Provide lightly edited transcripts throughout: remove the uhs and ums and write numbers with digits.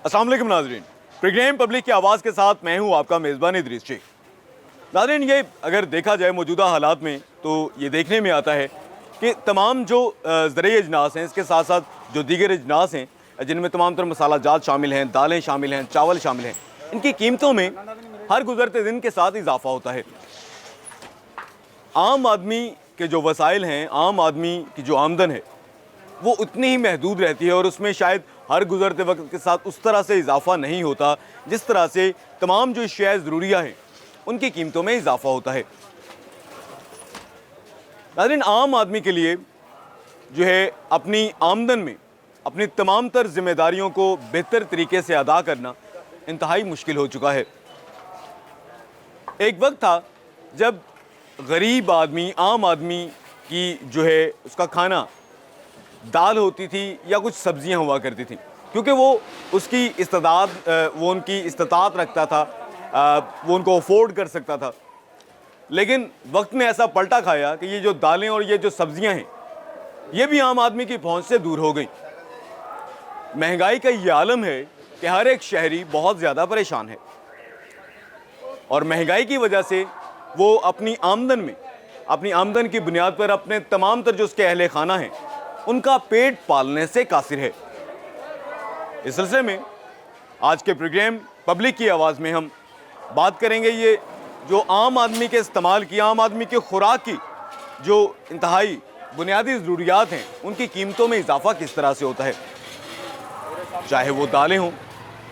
अस्सलाम वालेकुम नाज़रीन, प्रोग्राम पब्लिक की आवाज़ के साथ मैं हूं आपका मेज़बान इदरीस शेख। नाज़रीन, ये अगर देखा जाए मौजूदा हालात में तो ये देखने में आता है कि तमाम जो ज़रूरी अजनास हैं, इसके साथ साथ जो दीगर अजनास हैं जिनमें तमाम तर मसाला जात शामिल हैं, दालें शामिल हैं, चावल शामिल हैं, इनकी कीमतों में हर गुज़रते दिन के साथ इजाफ़ा होता है। आम आदमी के जो वसाइल हैं, आम आदमी की जो आमदन है वो उतनी ही महदूद रहती है और उसमें शायद हर गुज़रते वक्त के साथ उस तरह से इजाफ़ा नहीं होता जिस तरह से तमाम जो अशिया ज़रूरिया हैं उनकी कीमतों में इजाफ़ा होता है। नाज़रीन, आम आदमी के लिए जो है अपनी आमदन में अपनी तमाम तर ज़िम्मेदारियों को बेहतर तरीके से अदा करना इंतहाई मुश्किल हो चुका है। एक वक्त था जब गरीब आदमी, आम आदमी की जो है उसका खाना दाल होती थी या कुछ सब्जियां हुआ करती थी, क्योंकि वो उसकी वो उनकी इस्तात रखता था, वो उनको अफोर्ड कर सकता था। लेकिन वक्त ने ऐसा पलटा खाया कि ये जो दालें और ये जो सब्जियां हैं ये भी आम आदमी की पहुंच से दूर हो गई। महंगाई का ये आलम है कि हर एक शहरी बहुत ज़्यादा परेशान है और महंगाई की वजह से वो अपनी आमदन की बुनियाद पर अपने तमाम तर जो उसके अहले खाना हैं उनका पेट पालने से कासिर है। इस सिलसिले में आज के प्रोग्राम पब्लिक की आवाज़ में हम बात करेंगे ये जो आम आदमी के इस्तेमाल की, आम आदमी की खुराक की जो इंतहाई बुनियादी ज़रूरियात हैं उनकी कीमतों में इजाफ़ा किस तरह से होता है। चाहे वो दालें हों,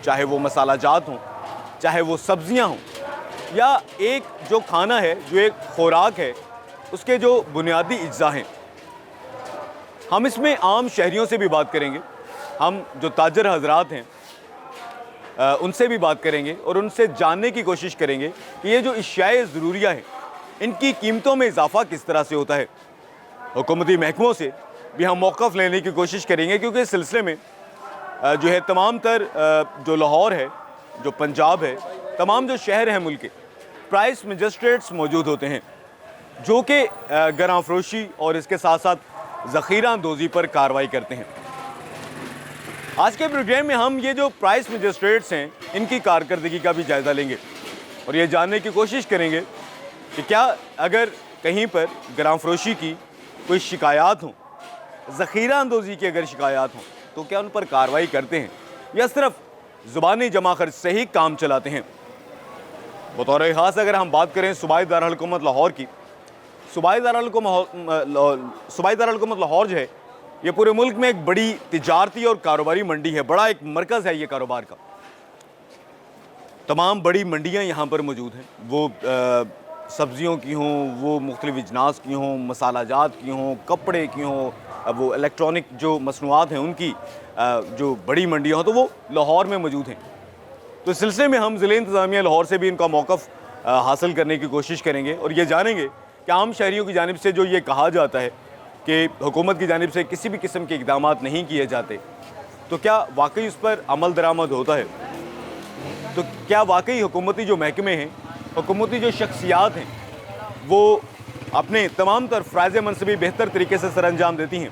चाहे वो मसाला जात हों, चाहे वो सब्ज़ियाँ हों, या एक जो खाना है, जो एक खुराक है, उसके जो बुनियादी अज्जा हैं। हम इसमें आम शहरियों से भी बात करेंगे, हम जो ताजर हजरात हैं उनसे भी बात करेंगे और उनसे जानने की कोशिश करेंगे कि ये जो अशियाए ज़रूरिया हैं इनकी कीमतों में इजाफ़ा किस तरह से होता है। हुकूमती महकमों से भी हम मौक़िफ़ लेने की कोशिश करेंगे, क्योंकि इस सिलसिले में जो है तमाम तर जो लाहौर है, जो पंजाब है, तमाम जो शहर हैं मुल्क के, प्राइस मजिस्ट्रेट्स मौजूद होते हैं जो कि गरां फरोशी और इसके साथ साथ ज़ख़ीरा अंदोज़ी पर कार्रवाई करते हैं। आज के प्रोग्राम में हम ये जो प्राइस मजिस्ट्रेट्स हैं इनकी कारकर्दगी का भी जायज़ा लेंगे और ये जानने की कोशिश करेंगे कि क्या अगर कहीं पर गरां फरोशी की कोई शिकायत हों, ज़ख़ीरा अंदोज़ी की अगर शिकायत हों, तो क्या उन पर कार्रवाई करते हैं या सिर्फ ज़ुबानी जमा खर्च से ही काम चलाते हैं। बतौर ख़ास अगर हम बात करें सूबाई दारुल-हुकूमत लाहौर की, सूबाई दारुल-हुकूमत लाहौर जो है ये पूरे मुल्क में एक बड़ी तिजारती और कारोबारी मंडी है, बड़ा एक मरकज़ है ये कारोबार का। तमाम बड़ी मंडियाँ यहाँ पर मौजूद हैं, वो सब्ज़ियों की हों, वो मुख्तलिफ़ अजनास की हों, मसाला जात की हों, कपड़े की हों, वो इलेक्ट्रॉनिक जो मसनूआत हैं उनकी जो बड़ी मंडियाँ हों, तो वो लाहौर में मौजूद हैं। तो इस सिलसिले में हम ज़िले इंतज़ामिया लाहौर से भी इनका मौक़िफ़ हासिल करने की कोशिश करेंगे और ये जानेंगे कि आम शहरियों की जानिब से जो ये कहा जाता है कि हुकूमत की जानिब से किसी भी किस्म के इक़दामात नहीं किए जाते, तो क्या वाकई उस पर अमल दरामद होता है। तो क्या वाकई हुकूमती जो महकमे हैं, हुकूमती जो शख्सियात हैं, वो अपने तमाम तर फ़राइज़ मनसबी बेहतर तरीके से सर अंजाम देती हैं।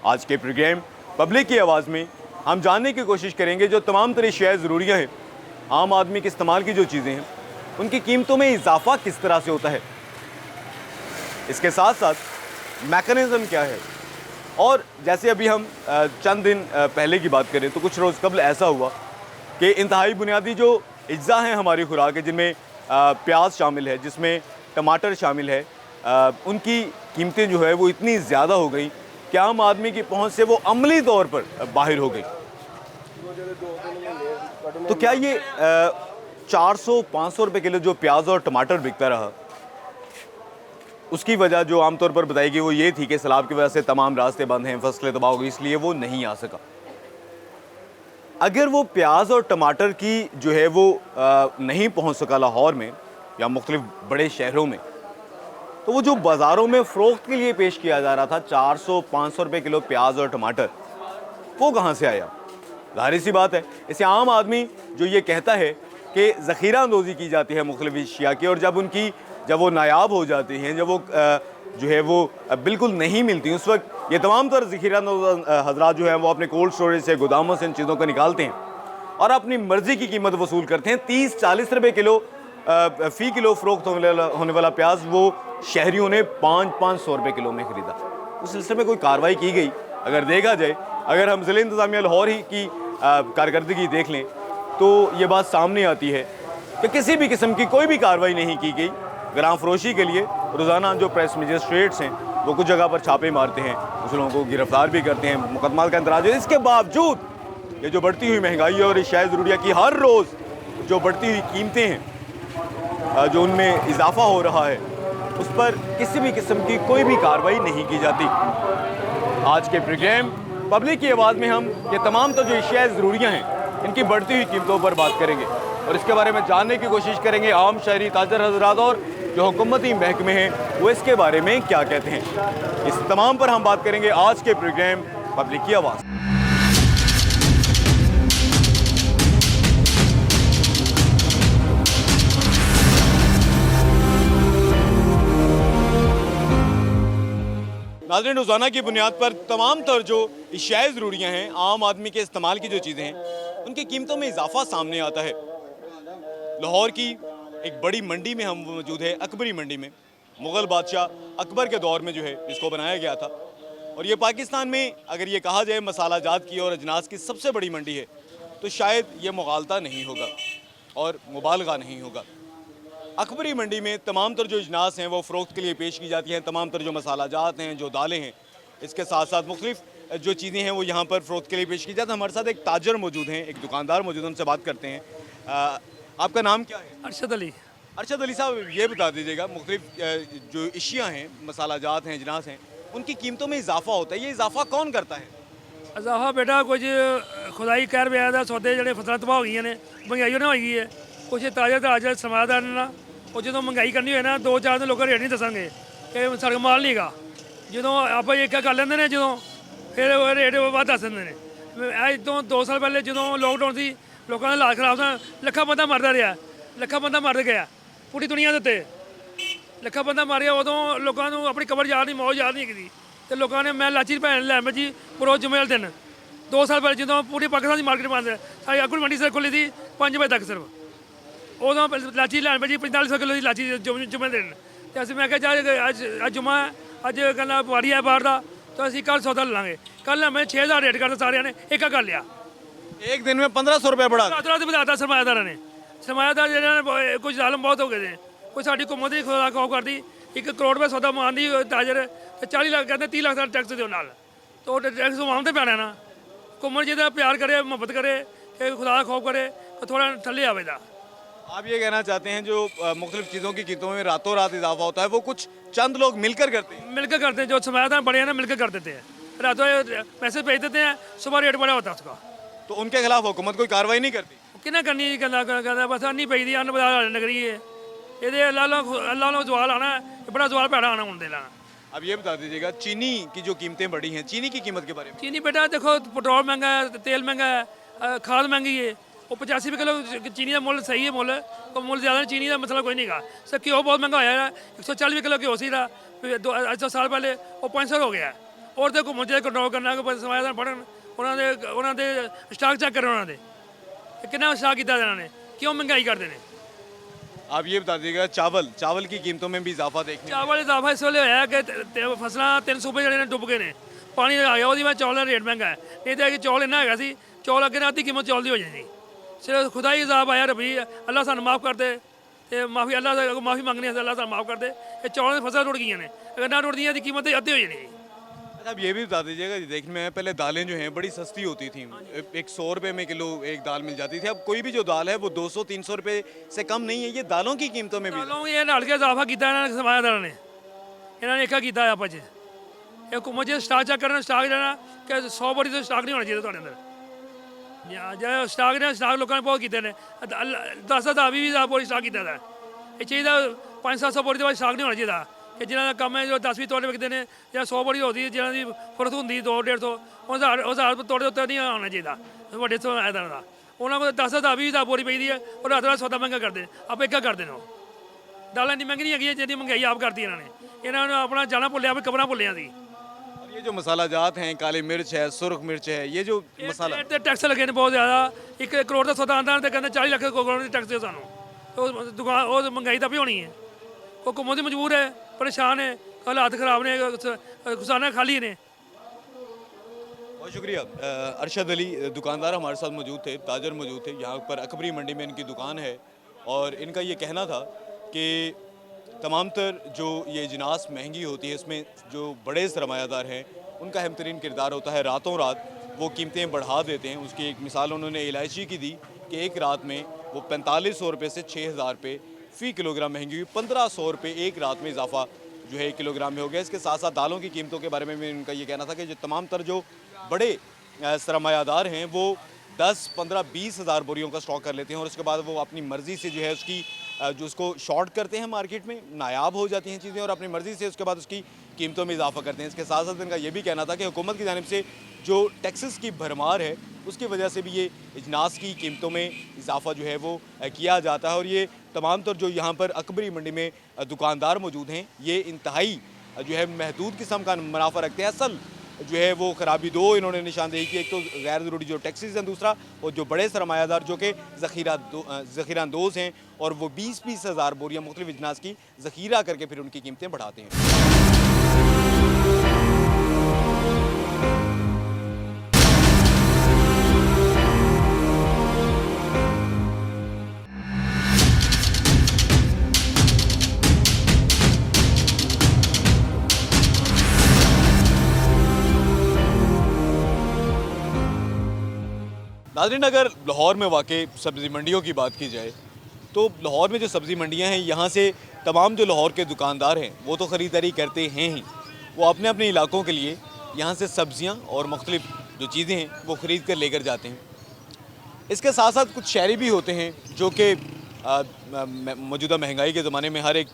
आज के प्रोग्राम पब्लिक की आवाज़ में हम जानने की कोशिश करेंगे जो तमाम तरह अशिया ज़रूरियाँ हैं, आम आदमी के इस्तेमाल की जो चीज़ें हैं उनकी कीमतों में इजाफ़ा किस तरह से होता है। इसके साथ साथ मैकेनिज़्म क्या है। और जैसे अभी हम चंद दिन पहले की बात करें तो कुछ रोज़ कबल ऐसा हुआ कि इंतहाई बुनियादी जो अज्जा हैं हमारी खुराक है, जिनमें प्याज शामिल है, जिसमें टमाटर शामिल है, उनकी कीमतें जो है वो इतनी ज़्यादा हो गई कि आम आदमी की पहुंच से वो अमली तौर पर बाहर हो गई। तो क्या ये 400-500 रुपये किलो जो प्याज और टमाटर बिकता रहा, उसकी वजह जो आमतौर पर बताई गई वो ये थी कि सैलाब की वजह से तमाम रास्ते बंद हैं, फसलें तबाह हो गई, इसलिए वो नहीं आ सका। अगर वो प्याज और टमाटर की जो है वो नहीं पहुंच सका लाहौर में या मुख्तलिफ बड़े शहरों में, तो वो जो बाज़ारों में फ़रोख्त के लिए पेश किया जा रहा था 400-500 रुपये किलो प्याज और टमाटर, वो कहाँ से आया। ज़ाहिर सी बात है, इसे आम आदमी जो ये कहता है कि ज़ख़ीरा अंदोज़ी की जाती है मुख्तलिफ अशिया की, और जब वो नायाब हो जाती हैं, जब वो जो है वो बिल्कुल नहीं मिलती, उस वक्त ये तमाम तर ज़ख़ीरा हज़रात जो हैं वो अपने कोल्ड स्टोरेज से, गोदामों से इन चीज़ों को निकालते हैं। और अपनी मर्जी की कीमत वसूल करते हैं। 30-40 रुपए किलो फ़ी किलो फ़रोख्त होने वाला प्याज वो शहरियों ने 500-500 रुपए किलो में ख़रीदा। उस सिलसिले में कोई कार्रवाई की गई? अगर देखा जाए, अगर हम ज़िला इंतज़ामिया लाहौर ही की कारकर्दगी देख लें तो ये बात सामने आती है कि किसी भी किस्म की कोई भी कार्रवाई नहीं की गई। ग्राम फरोशी के लिए रोज़ाना जो प्रेस मजिस्ट्रेट्स हैं वो कुछ जगह पर छापे मारते हैं, कुछ लोगों को गिरफ्तार भी करते हैं, मुकदमा का इंतराज है। इसके बावजूद ये जो बढ़ती हुई महंगाई और अशिया ज़रूरिया की हर रोज़ जो बढ़ती हुई कीमतें हैं, जो उनमें इजाफा हो रहा है, उस पर किसी भी किस्म की कोई भी कार्रवाई नहीं की जाती। आज के प्रोग्राम पब्लिक की आवाज़ में हम ये तमाम तो जो अशिया ज़रूरियाँ हैं इनकी बढ़ती हुई कीमतों पर बात करेंगे और इसके बारे में जानने की कोशिश करेंगे आम शहरी ताजर हज़रात और जो हुकूमती महकमे हैं वो इसके बारे में क्या कहते हैं। इस तमाम पर हम बात करेंगे आज के प्रोग्राम पब्लिक की आवाज़। नाज़रीन, रोज़ाना की बुनियाद पर तमाम तर जो अशिया ज़रूरियाँ हैं, आम आदमी के इस्तेमाल की जो चीज़ें हैं, उनकी कीमतों में इजाफा सामने आता है। लाहौर की एक बड़ी मंडी में हम मौजूद है, अकबरी मंडी में। मुग़ल बादशाह अकबर के दौर में जो है इसको बनाया गया था और ये पाकिस्तान में अगर ये कहा जाए मसाला जात की और अजनास की सबसे बड़ी मंडी है तो शायद ये मुगालता नहीं होगा और मुबालगा नहीं होगा। अकबरी मंडी में तमाम तर जो अजनास हैं वो फ़रोख्त के लिए पेश की जाती हैं, तमाम तर जो मसाला जात हैं, जो दालें हैं, इसके साथ साथ मुख्तलिफ जो चीज़ें हैं वो यहाँ पर फ़रोख्त के लिए पेश की जाती हैं। हमारे साथ एक ताजर मौजूद हैं, एक दुकानदार मौजूद हैं, उनसे बात करते हैं। आपका नाम क्या है? अरशद अली। अरशद अली साहब, ये बता दीजिएगा, मुख्तलिफ जो अशिया हैं, मसाला जात हैं, अजनास हैं, उनकी कीमतों में इजाफा होता है, ये इजाफा कौन करता है? इजाफा बेटा कुछ खुदाई कहर पे आया सौदे जो फसलें तबाह हो गई ने, महंगाई ना होई है, कुछ ताजा ताजा सरमायादार ने ना ਉਹ ਜਦੋਂ ਮਹਿੰਗਾਈ ਕਰਨੀ ਹੋਏ ਨਾ 2-4 ਦਿਨ ਲੋਕਾਂ ਰੇਟ ਨਹੀਂ ਦੱਸਾਂਗੇ ਕਿ ਸਾਡੇ ਮਾਲ ਨਹੀਂ ਹੈਗਾ। ਜਦੋਂ ਆਪਾਂ ਇੱਕ ਕਰ ਲੈਂਦੇ ਨੇ ਜਦੋਂ ਫਿਰ ਰੇਟ ਵੱਧ ਦੱਸ ਦਿੰਦੇ ਨੇ। ਅੱਜ ਤੋਂ 2 ਸਾਲ ਪਹਿਲੇ ਜਦੋਂ ਲੋਕਡਾਊਨ ਸੀ ਲੋਕਾਂ ਦਾ ਹਾਲਾਤ ਖਰਾਬ ਸੀ, ਲੱਖਾਂ ਬੰਦਾ ਮਰਦਾ ਰਿਹਾ, ਲੱਖਾਂ ਬੰਦਾ ਮਰ ਗਿਆ ਪੂਰੀ ਦੁਨੀਆ ਦੇ ਉੱਤੇ, ਲੱਖਾਂ ਬੰਦਾ ਮਾਰਿਆ। ਉਦੋਂ ਲੋਕਾਂ ਨੂੰ ਆਪਣੀ ਕਬਰ ਯਾਦ ਨਹੀਂ, ਮੌਤ ਯਾਦ ਨਹੀਂ ਕੀਤੀ ਤੇ ਲੋਕਾਂ ਨੇ ਮੈਂ ਲਾਚੀ ਭੈਣ ਲੈ ਮੈਂ ਜੀ ਬਰੋਜ਼ ਜੁਮੇਲ ਦਿਨ 2 ਸਾਲ ਪਹਿਲੇ ਜਦੋਂ ਪੂਰੀ ਪਾਕਿਸਤਾਨ ਦੀ ਮਾਰਕੀਟ ਬੰਦ ਸਾਡੀ ਅਕਬਰ ਮੰਡੀ ਸਿਰ ਖੁੱਲੀ ਸੀ 5 ਵਜੇ ਤੱਕ ਸਿਰਫ। ਉਦੋਂ ਲਾਚੀ ਲੈਣ ਭਾਜੀ 4500 ਕਿਲੋ ਦੀ ਲਾਚੀ ਜੁਮੇ ਦਿਨ ਤੇ ਅਸੀਂ ਮੈਂ ਕਿਹਾ ਅੱਜ ਜੁਮਾ ਅੱਜ ਕਹਿੰਦਾ ਵਾਰੀ ਹੈ ਬਾਹਰ ਦਾ ਤਾਂ ਅਸੀਂ ਕੱਲ ਸੌਦਾ ਲੈ ਲਾਂਗੇ। ਕੱਲ ਮੈਂ 6000 ਰੇਟ ਕਰਤਾ, ਸਾਰਿਆਂ ਨੇ ਇੱਕ ਕਰ ਲਿਆ। एक दिन में 1500 रुपये बढ़ा ਰਾਤ ਵਧਾਤਾ ਸਰਮਾਇਦਾਰਾਂ ਨੇ। ਸਰਮਾਇਦਾਰ ਜਿਹੜਾ ਨੇ ਕੁਝ ਜ਼ਾਲਮ ਬਹੁਤ ਹੋ ਗਏ ਨੇ। ਕੋਈ ਸਾਡੀ ਹੁਕੂਮਤ ਦੀ ਖੁਦਾ ਖੌਫ ਕਰਦੀ 1 ਕਰੋੜ ਰੁਪਏ ਸੌਦਾ ਮਾਰਦੀ ਤਾਜਰ ਤੇ 40 ਲੱਖ ਕਹਿੰਦੇ 30 ਲੱਖ ਦਾ ਟੈਕਸ ਦਿਓ ਨਾਲ, ਤਾਂ ਟੈਕਸ ਮਾਉਣ ਤੇ ਪੈਣਾ ਨਾ। ਹੁਕੂਮਤ ਜਿਹਦਾ ਪਿਆਰ ਕਰੇ, ਮੁਹੱਬਤ ਕਰੇ, ਕਿ ਖੁਦਾ ਦਾ ਖੌਫ ਕਰੇ, ਥੋੜਾ ਥੱਲੇ ਆਵੇ ਦਾ। आप ये कहना चाहते हैं जो मुख्तलिफ चीज़ों की कीमतों में रातों रात इजाफा होता है वो कुछ चंद लोग मिलकर करते हैं? मिलकर करते हैं, जो सरमायादार बड़े हैं ना मिलकर कर देते हैं, रातों पैसे भेज देते हैं, सुबह रेट बड़ा होता है उसका। तो उनके खिलाफ हुकूमत कोई कार्रवाई नहीं करती? किन्ना करनी कहना बस नहीं पी दी अन्न बाजार नगरी है ये अल्लाह जवाल आना है, बड़ा जवाल पैड़ा आना उन देना। अब ये बता दीजिएगा चीनी की जो कीमतें बढ़ी हैं, चीनी की कीमत के बारे में। चीनी बेटा देखो पेट्रोल महंगा है, तेल महंगा है, खाद महंगी है। वो 85 रुपये किलो चीनी का मुल सही है, मुल ज़्यादा चीनी का मसला कोई नहीं गा। सर घ्यो बहुत महंगा होया है, 140 किलो घ्यो सी रहा 2 साल पहले वो 500 हो गया। और तो घूमन चाहिए कंट्रोल करना सरमायादार बढ़न, उन्होंने स्टाक चेक करें, उन्होंने कितना स्टाक किया उन्होंने, क्यों महंगाई करते हैं। आप ये बता दीजिएगा चावल की कीमतों में भी इजाफा देखने चावल इजाफा इस वे होया कि फसलां 3 सूबे ਜਿਹੜੇ ਡੁੱਬ ਗਏ ਨੇ, ਪਾਣੀ आ गया, ਉਹਦੀ ਵਜ੍ਹਾ ਚੌਲ ਦਾ ਰੇਟ ਮਹਿੰਗਾ ਹੈ। नहीं तो चौल इन्ना है सी, चौल अगे आधी कीमत चौल की हो जाती। सिर्फ खुदा ही इजाब आया रबी अल्लाह सानू माफ़ कर दे, माफ़ी अल्लाह माफ़ी मंगनी अल्लाह सानू माफ़ कर दे। ये चौलों की फसल रुड़ गई ने, अगर ना रुड़दियाँ तो कीमत अद्धे हो जानी। अब ये भी बता दीजिएगा, देखने में पहले दालें जो हैं बड़ी सस्ती होती थी, एक 100 रुपये में किलो एक दाल मिल जाती थी। अब कोई भी जो दाल है वो 200-300 रुपये से कम नहीं है। ये दालों की कीमतों में भी ये रल के इजाफा किया सरमायादार ने, इन्होंने एक किया आप हुकूमत जो स्टाक चेक करना, स्टाक देना कि 100 बोरी तो स्टाक नहीं होना चाहिए थोड़े अंदर। जो स्टाक ने स्टाक लोगों ने बहुत किए हैं, 10-10 भी बोरी स्टाक किया है। ये चाहिए 500-700 बोरी तो स्टाक नहीं होना चाहिए कि जिन्होंने कम है जो 10-20 तोड़े विकते हैं या 100 बोरी होती है, जिन्होंने फुरत होंगी 200-150 1000 तोड़े उत्ते नहीं होना चाहिए बड़े सरमायादार का। उन्होंने को 10-10 भी बोरी पी है और रात रात सौदा महंगा करते हैं। आप एक करते हैं दालें इन्नी महंगी नहीं है जितनी महंगाई आप करती इन्होंने अपना जाना भुलिया, अपनी कबरां भुलिया सी। ये जो मसाला जात हैं, काली मिर्च है, सुर्ख मिर्च है, ये जो मसाला ਇਹ ਤੇ ਟੈਕਸ ਲੱਗੇ ਨੇ ਬਹੁਤ ਜ਼ਿਆਦਾ 1 ਕਰੋੜ ਦਾ ਸੌਦਾ ਆਉਂਦਾ ਤੇ ਕਹਿੰਦੇ 40 ਲੱਖ ਕਰੋੜ ਦੇ ਟੈਕਸ ਦਿਓ ਸਾਨੂੰ ਉਹ ਦੁਕਾਨ ਉਹ ਮਹਿੰਗਾਈ ਤਾਂ ਵੀ ਹੋਣੀ ਹੈ ਉਹ ਘੁੰਮਣ ਦੀ ਮਜਬੂਰ ਹੈ ਪਰੇਸ਼ਾਨ ਹੈ ਹਾਲਾਤ ਖਰਾਬ ਨੇ ਖਜ਼ਾਨਾ ਖਾਲੀ ਨੇ बहुत शुक्रिया। अरशद अली दुकानदार हमारे साथ मौजूद थे, ताजर मौजूद थे। यहाँ पर अकबरी मंडी में इनकी दुकान है और इनका ये कहना था कि तमाम तर जो ये अजनास महंगी होती है इसमें जो बड़े सरमायादार हैं उनका अहम तरीन किरदार होता है। रातों रात वो कीमतें बढ़ा देते हैं। उसकी एक मिसाल उन्होंने इलायची की दी कि एक रात में वो 4500 रुपये से 6000 रुपये फ़ी किलोग्राम महंगी हुई। 1500 रुपये एक रात में इजाफा जो है 1 किलोग्राम में हो गया। इसके साथ साथ दालों की कीमतों के बारे में भी उनका ये कहना था कि जो तमाम तर जो बड़े सरमायादार हैं वो 10, 15, 20 हज़ार बोरियों का स्टॉक कर लेते हैं और उसके बाद वो अपनी मर्ज़ी से जो है उसकी जो उसको शॉर्ट करते हैं, मार्केट में नायाब हो जाती हैं चीज़ें और अपनी मर्ज़ी से उसके बाद उसकी कीमतों में इजाफा करते हैं। इसके साथ साथ इनका ये भी कहना था कि हुकूमत की जानिब से जो टैक्सेस की भरमार है उसकी वजह से भी ये अजनास की कीमतों में इजाफा जो है वो किया जाता है। और ये तमाम तर जो यहाँ पर अकबरी मंडी में दुकानदार मौजूद हैं ये इंतहाई जो है महदूद किस्म का मुनाफा रखते हैं। असल जो है वो खराबी दो इन्होंने निशानदेही की, एक तो गैर ज़रूरी जो टैक्सेस हैं, दूसरा और जो बड़े सरमायादार जो कि ज़ख़ीरा अंदोज़ हैं और वो 20-20 हज़ार बोरियाँ मुख्तलिफ अजनास की ज़ख़ीरा करके फिर उनकी कीमतें बढ़ाते हैं। नाज़रीन, अगर लाहौर में वाक़ई सब्ज़ी मंडियों की बात की जाए तो लाहौर में जो सब्ज़ी मंडियां हैं यहाँ से तमाम जो लाहौर के दुकानदार हैं वो तो ख़रीदारी करते हैं ही, वो अपने अपने इलाकों के लिए यहाँ से सब्ज़ियाँ और मुख्तलिफ जो चीज़ें हैं वो ख़रीद कर लेकर जाते हैं। इसके साथ साथ कुछ शहरी भी होते हैं जो कि मौजूदा महंगाई के ज़माने में हर एक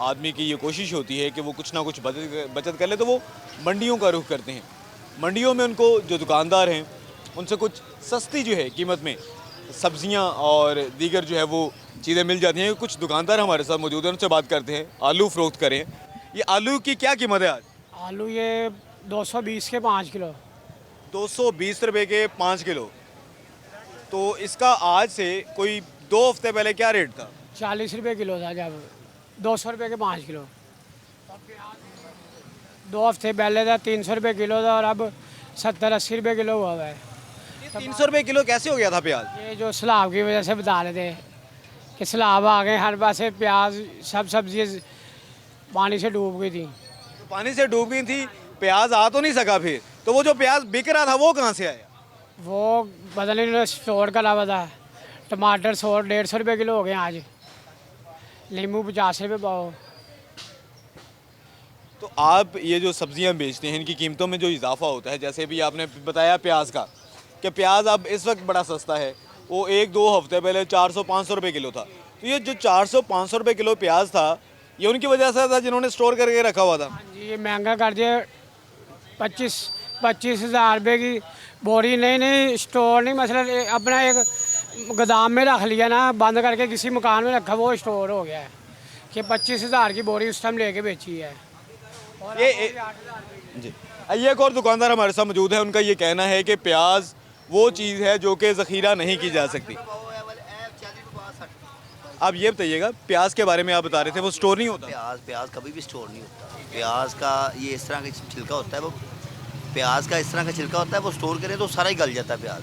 आदमी की ये कोशिश होती है कि वो कुछ ना कुछ बचत कर ले, तो वो मंडियों का रुख करते हैं। मंडियों में उनको जो दुकानदार हैं उनसे कुछ सस्ती जो है कीमत में सब्जियां और दीगर जो है वो चीज़ें मिल जाती हैं। कुछ दुकानदार हमारे साथ मौजूद हैं, उनसे बात करते हैं। आलू फ़रोख्त करें, ये आलू की क्या कीमत है आज? आलू ये 220 के 5 किलो। 220 रुपये के 5 किलो। तो इसका आज से कोई 2 हफ्ते पहले क्या रेट था? 40 रुपये किलो था जब 200 रुपये के 5 किलो। 2 हफ्ते पहले था 300 रुपये किलो था और अब 70-80 रुपये किलो हुआ है। 300 रुपये किलो कैसे हो गया था प्याज? ये जो सैलाब की वजह से बता रहे थे कि सैलाब आ गए, हर पास से प्याज सब सब्जियाँ पानी से डूब गई थी। तो पानी से डूब गई थी, प्याज आ तो नहीं सका फिर, तो वो जो प्याज बिक रहा था वो कहाँ से आया? वो बदल इन्होंने स्टोर करा हुआ था। टमाटर 100-150 रुपये किलो हो गए आज, नींबू 50 रुपये पाओ। तो आप ये जो सब्जियां बेचते हैं इनकी कीमतों में जो इजाफा होता है, जैसे भी आपने बताया प्याज का कि प्याज अब इस वक्त बड़ा सस्ता है, वो 1-2 हफ्ते पहले 400-500 रुपये किलो था। तो ये जो 400-500 रुपये किलो प्याज था ये उनकी वजह से था जिन्होंने स्टोर करके रखा हुआ था। हाँ जी, ये महंगा कर दिया। 25 हज़ार रुपये की बोरी नहीं स्टोर नहीं, मतलब अपना एक गोदाम में रख लिया ना, बंद करके किसी मकान में रखा, वो स्टोर हो गया है कि 25 हज़ार की बोरी उस टाइम लेके बेची है। और जी, ये एक और दुकानदार हमारे साथ मौजूद है, उनका ये कहना है कि प्याज वो चीज़ है जो कि ज़ख़ीरा नहीं की जा सकती। आप ये बताइएगा, प्याज के बारे में आप बता रहे थे वो स्टोर नहीं होता? प्याज कभी भी स्टोर नहीं होता। प्याज का ये इस तरह का छिलका होता है, वो प्याज का इस तरह का छिलका होता है, वो स्टोर करें तो सारा ही गल जाता है प्याज।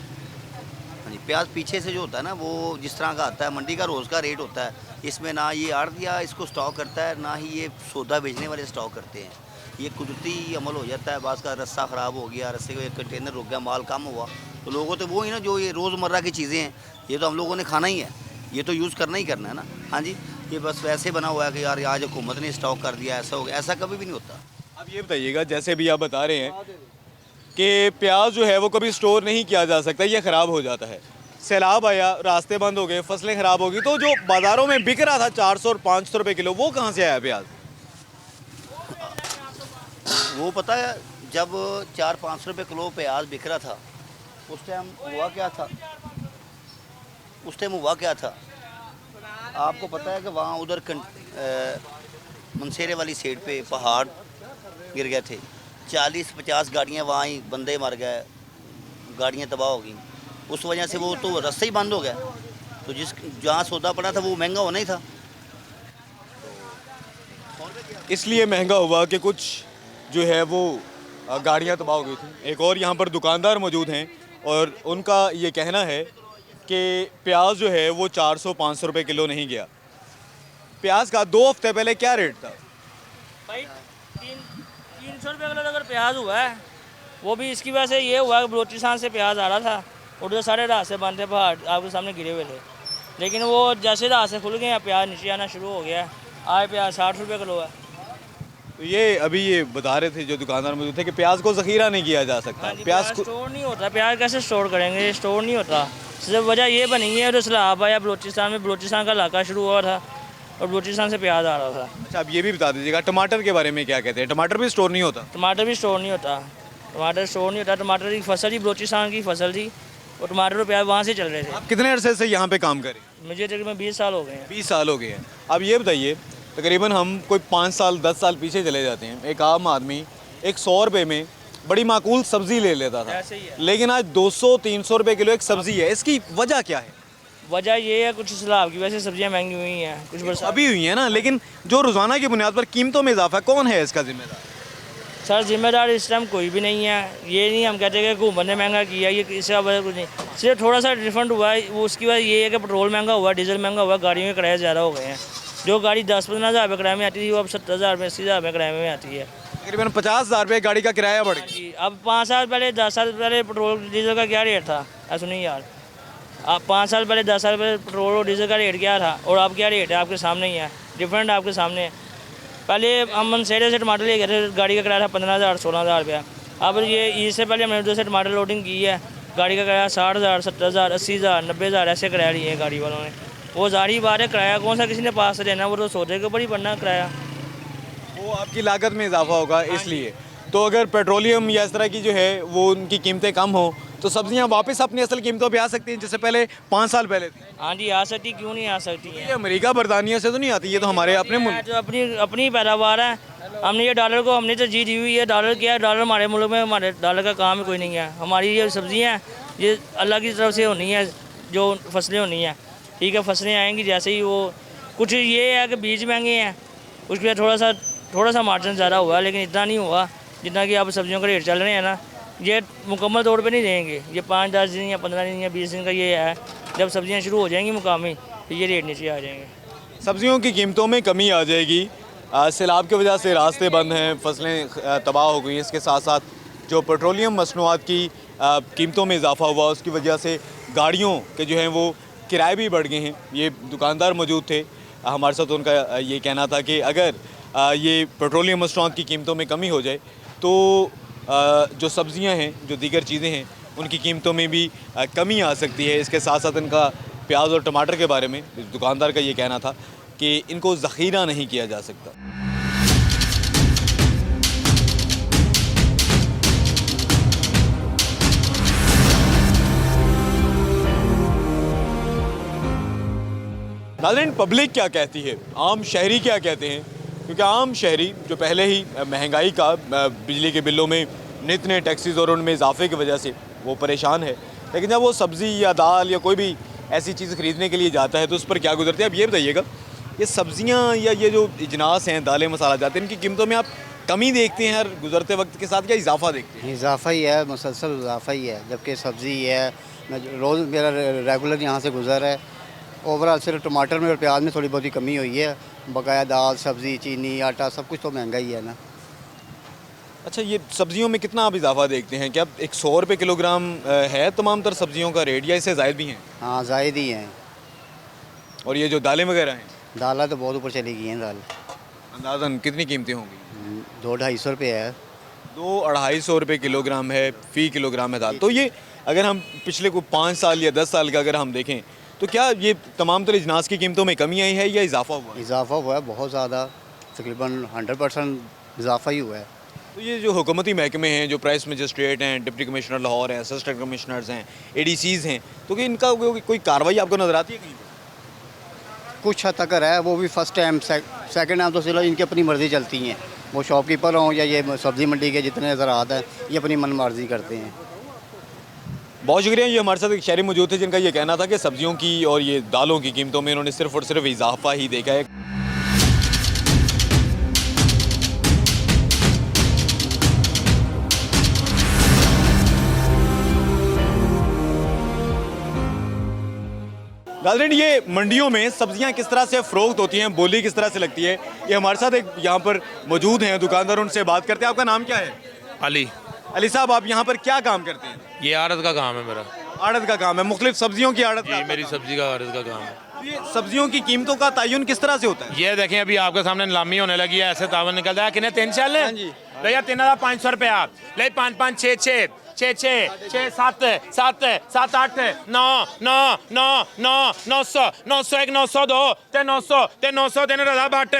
हाँ जी, प्याज पीछे से जो होता है ना वो जिस तरह का आता है, मंडी का रोज़ का रेट होता है, इसमें ना ये आड़तिया इसको स्टॉक करता है ना ही ये सौदा बेचने वाले स्टॉक करते हैं। ये कुदरती अमल हो जाता है। बास का रस्सा ख़राब हो गया, रस्से का कंटेनर रुक गया, माल कम हुआ, तो लोगों तो वो ही ना जो ये रोज़मर्रा की चीज़ें हैं ये तो हम लोगों ने खाना ही है, ये तो यूज़ करना ही करना है ना। हाँ जी, ये बस वैसे बना हुआ है कि यार आज हुकूमत ने स्टॉक कर दिया, ऐसा हो गया, ऐसा कभी भी नहीं होता। अब ये बताइएगा, जैसे भी आप बता रहे हैं कि प्याज जो है वो कभी स्टोर नहीं किया जा सकता, ये ख़राब हो जाता है। सैलाब आया, रास्ते बंद हो गए, फसलें ख़राब हो गई, तो जो बाज़ारों में बिक रहा था 400 और 500 रुपये किलो, वो कहाँ से आया प्याज? वो पता है जब 400-500 रुपये किलो प्याज बिक रहा था उस टाइम हुआ क्या था? उस टाइम हुआ क्या था आपको पता है कि वहाँ उधर मनसेरे वाली साइड पे पहाड़ गिर गए थे, 40-50 गाड़ियाँ वहाँ ही बंदे मर गए, गाड़ियाँ तबाह हो गई। उस वजह से वो तो रास्ता ही बंद हो गया। तो जहाँ सौदा पड़ा था वो महंगा होना ही था। इसलिए महंगा हुआ कि कुछ जो है वो गाड़ियाँ तबाह हो गई थी। एक और यहाँ पर दुकानदार मौजूद हैं और उनका ये कहना है कि प्याज जो है वो 400-500 रुपये किलो नहीं गया। प्याज का 2 हफ्ते पहले क्या रेट था? भाई 300 रुपये किलो अगर प्याज हुआ है, वो भी इसकी वजह से ये हुआ कि बलोचिस्तान से प्याज आ रहा था, उधर सारे रास्ते बंद थे, पहाड़ आपके सामने गिरे हुए थे। लेकिन वो जैसे रास्ते खुल गए हैं, प्याज नीचे आना शुरू हो गया है। आज प्याज 60 रुपये किलो है। तो ये अभी ये बता रहे थे जो दुकानदार मौजूद थे कि प्याज को ज़ख़ीरा नहीं किया जा सकता। हाँ जी, प्याज प्याज को स्टोर नहीं होता। प्याज कैसे स्टोर करेंगे? स्टोर नहीं होता। सिर्फ वजह ये बनी है, सैलाब आया बलोचिस्तान में, बलोचिस्तान का इलाका शुरू हुआ था और बलोचिस्तान से प्याज आ रहा था। अच्छा, अब ये भी बता दीजिएगा टमाटर के बारे में क्या कहते हैं? टमाटर भी स्टोर नहीं होता? टमाटर भी स्टोर नहीं होता। टमाटर स्टोर नहीं होता। टमाटर की फसल ही बलोचिस्तान की फसल थी और टमाटर और प्याज वहाँ से चल रहे थे। आप कितने अरसे से यहाँ पे काम करें? मुझे तकरीबन 20 साल हो गए हैं। 20 साल हो गए हैं। अब ये बताइए, तकरीबन हम कोई 5 साल 10 साल पीछे चले जाते हैं, एक आम आदमी एक 100 रुपये में बड़ी माकूल सब्ज़ी ले लेता था, ऐसे ही है। लेकिन आज 200-300 रुपये किलो एक सब्ज़ी है। इसकी वजह क्या है? वजह ये है कुछ सैलाब की वजह से सब्जियां महंगी हुई हैं, कुछ बरसात। अभी हुई है ना, लेकिन जो रोज़ाना की बुनियाद पर कीमतों में इजाफा, कौन है इसका जिम्मेदार? सर जिम्मेदार इस टाइम कोई भी नहीं है। ये नहीं हम कहते कि हुकूमत ने महंगा किया, ये इसका वजह कुछ नहीं। सिर्फ थोड़ा सा डिफरेंट हुआ है, वो उसकी वजह ये है कि पेट्रोल महंगा हुआ, डीजल महंगा हुआ, गाड़ियों के किराए ज़्यादा हो गए हैं। जो गाड़ी 10-15 हज़ार रुपये किराए में आती थी वो अब 70,000 में 80,000 में किराए में आती है। तकरीबन 50,000 रुपये गाड़ी का किराया बढ़ गया। जी, अब 5 साल पहले 10 साल पहले पेट्रोल डीजल का क्या रेट था? सुनिए यार, आप 5 साल पहले 10 साल पहले पेट्रोल और डीजल का रेट क्या था और अब क्या रेट है? आपके सामने ही है, डिफरेंट आपके सामने। पहले हम मनसेरे से टमाटर ले गए थे, गाड़ी का किराया था 15,000-16,000 रुपया। अब ये ईद से पहले हमने उधर से टमाटर लोडिंग की है, गाड़ी का किराया 60,000, 70,000, 80,000, 90,000 ऐसे किराया लिए हैं गाड़ी वालों ने। वो जारी बात है, किराया कौन सा किसी ने पास से देना, वो तो सौदे के ऊपर ही पड़ना किराया। वो आपकी लागत में इजाफा होगा इसलिए। तो अगर पेट्रोलियम या इस तरह की जो है वो उनकी कीमतें कम हो तो सब्जियां वापस अपनी असल कीमतों पे आ सकती हैं जैसे पहले 5 साल पहले थी। हाँ जी, आ सकती, क्यों नहीं आ सकती ये है? अमेरिका बरतानिया से तो नहीं आती, ये तो हमारे अपने मुल्क। जो अपनी पैदावार है, हमने ये डॉलर को हमने तरजीह दी हुई है। डॉलर क्या है? डॉलर हमारे मुल्क में, हमारे डॉलर का काम ही कोई नहीं है। हमारी ये सब्जियाँ ये अल्लाह की तरफ से होनी है, जो फसलें होनी है, ठीक है। फसलें आएंगी जैसे ही वो, कुछ ये है कि बीज महंगे हैं, उसके बाद थोड़ा सा मार्जिन ज़्यादा हुआ, लेकिन इतना नहीं हुआ जितना कि अब सब्जियों का रेट चल रहे हैं ना। ये मुकम्मल तौर पे नहीं देंगे, ये 5-10 दिन या 15 दिन या 20 दिन का ये है। जब सब्जियां शुरू हो जाएंगी मुकामी, तो ये रेट नीचे आ जाएंगे। सब्जियों की कीमतों में कमी आ जाएगी। सैलाब की वजह से रास्ते बंद हैं, फसलें तबाह हो गई। इसके साथ साथ जो पेट्रोलियम मसनूआत की कीमतों में इजाफा हुआ, उसकी वजह से गाड़ियों के जो हैं वो किराए भी बढ़ गए हैं। ये दुकानदार मौजूद थे हमारे साथ, उनका ये कहना था कि अगर ये पेट्रोलियम मसनूआत की कीमतों में कमी हो जाए तो जो सब्ज़ियां हैं, जो दीगर चीज़ें हैं, उनकी कीमतों में भी कमी आ सकती है। इसके साथ साथ इनका प्याज और टमाटर के बारे में दुकानदार का ये कहना था कि इनको ज़ख़ीरा नहीं किया जा सकता। नाज़रीन, पब्लिक क्या कहती है, आम शहरी क्या कहते हैं? क्योंकि आम शहरी जो पहले ही महंगाई का, बिजली के बिलों में नित नए टैक्सेस और उनमें इजाफे की वजह से वो परेशान है, लेकिन जब वो सब्ज़ी या दाल या कोई भी ऐसी चीज़ ख़रीदने के लिए जाता है तो उस पर क्या गुजरते हैं? अब ये बताइएगा, ये सब्ज़ियाँ या ये जो इजनास हैं, दालें मसाला जाते हैं, इनकी कीमतों में आप कमी देखते हैं हर गुजरते वक्त के साथ या इजाफा देखते हैं? इजाफा ही है, मुसलसल इजाफा ही है। जबकि सब्ज़ी है, मैं रोज़ मेरा रेगुलर यहाँ से गुजर है। ओवरऑल सिर्फ टमाटर में और प्याज में थोड़ी बहुत ही कमी हुई है, बकाया दाल, सब्ज़ी, चीनी, आटा सब कुछ तो महंगा ही है ना। अच्छा, ये सब्जियों में कितना आप इजाफा देखते हैं? क्या 100 रुपये किलोग्राम है तमाम तर सब्जियों का रेट या इससे ज़ायद भी हैं? हाँ, ज़ायद ही हैं। और ये जो दालें वगैरह हैं, दालें तो बहुत ऊपर चली गई हैं। दाल अंदाज़न कितनी कीमतें होंगी? 200-250 रुपये है। 200-250 रुपये किलोग्राम है, फ़ी किलोग्राम है दाल। तो ये अगर हम पिछले को 5 साल या 10 साल का अगर हम देखें तो क्या ये तमाम तर इजनास की कीमतों में कमी आई है या इजाफा हुआ है? इजाफा हुआ है बहुत ज़्यादा, तकरीबन 100% इजाफा ही हुआ है। तो ये जो हुकूमती महकमे हैं, जो प्राइस मजिस्ट्रेट हैं, डिप्टी कमिश्नर लाहौर हैं, असिस्टेंट कमिश्नर्स हैं, ADCs हैं, तो कि इनका कोई कार्रवाई आपको नज़र आती है कहीं पर? कुछ हद तक है, वो भी फर्स्ट टाइम, सेकंड टाइम तो चलो इनकी अपनी मर्ज़ी चलती हैं। वो शॉपकीपर हों या ये सब्ज़ी मंडी के जितने ज़रात हैं, ये अपनी मनमर्जी करते हैं। बहुत शुक्रिया। ये हमारे साथ एक शहरी मौजूद थे जिनका ये कहना था कि सब्जियों की और ये दालों की कीमतों में इन्होंने सिर्फ और सिर्फ इजाफा ही देखा है। नाज़रीन, ये मंडियों में सब्जियां किस तरह से फ़रोख्त होती हैं, बोली किस तरह से लगती है, ये हमारे साथ एक यहाँ पर मौजूद हैं दुकानदार, उनसे बात करते हैं। आपका नाम क्या है? अली। अली साहब, आप यहाँ पर क्या काम करते हैं? ये आड़त का काम है मेरा। आड़त का काम है, मुख्तलिफ सब्जियों की आड़त? ये मेरी सब्जी का आड़त का काम है। ये सब्जियों की कीमतों का तयन किस तरह से होता है? ये देखें, अभी आपके सामने नीलामी होने लगी है, ऐसे तावन निकल रहा है। कितने 3 चल हाँ जी। भैया 3500 रुपया, ले 5 5 6 6 6 6 6 7 7 7 8 9 9 9 9 900 901 902 ते 900 ते 900 दिन रजा भट्ट।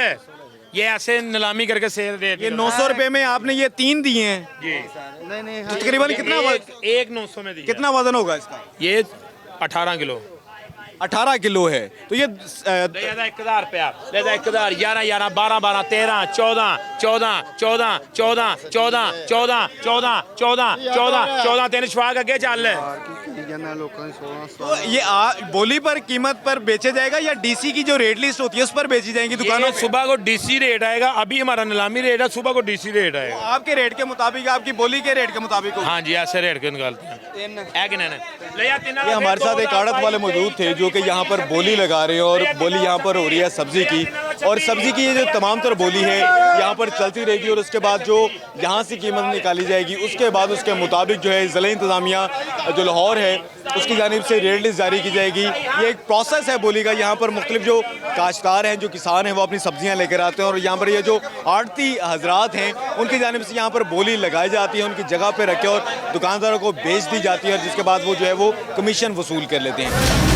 ये ऐसे नीलामी करके सेल रेट। ये 900 रुपए में आपने ये 3 दिए हैं जी। नहीं, तो तकरीबन कितना एक 900 में दिया। कितना वजन होगा इसका? ये 18 किलो 18 किलो है। तो ये 1000 रुपया, 1000 11 11 12 12 13 14 14 14 14 14 14 14 14 14 14 दिन शवाग अगे चल। तो ये बोली पर कीमत पर बेचे जाएगा या डीसी की जो रेट लिस्ट होती है उस पर बेची जाएंगी दुकानों पे? सुबह को डीसी रेट आएगा, अभी हमारा नीलामी रेट है, सुबह को डीसी रेट आएगा। आपके रेट के मुताबिक, आपकी बोली के रेट के मुताबिक? हाँ जी, ऐसे रेट के निकालते हैं। ये हमारे साथ एक आड़त वाले मौजूद थे जो कि यहाँ पर बोली लगा रहे हैं और बोली यहाँ पर हो रही है सब्जी की, और सब्जी की ये जो तमाम तर बोली है यहाँ पर चलती रहेगी और उसके बाद जो यहाँ से कीमत निकाली जाएगी उसके बाद उसके मुताबिक जो है ज़िला इंतज़ामिया जो लाहौर है उसकी जानिब से रेट लिस्ट जारी की जाएगी। ये एक प्रोसेस है बोली का। यहाँ पर मुख्तलिफ जो काश्तकार हैं, जो किसान हैं, वो अपनी सब्जियाँ लेकर आते हैं और यहाँ पर ये जो आड़ती हजरात हैं उनकी जानिब से यहाँ पर बोली लगाई जाती है, उनकी जगह पर रखे और दुकानदारों को बेच दी जाती है और जिसके बाद वो जो है वो कमीशन वसूल कर लेते हैं।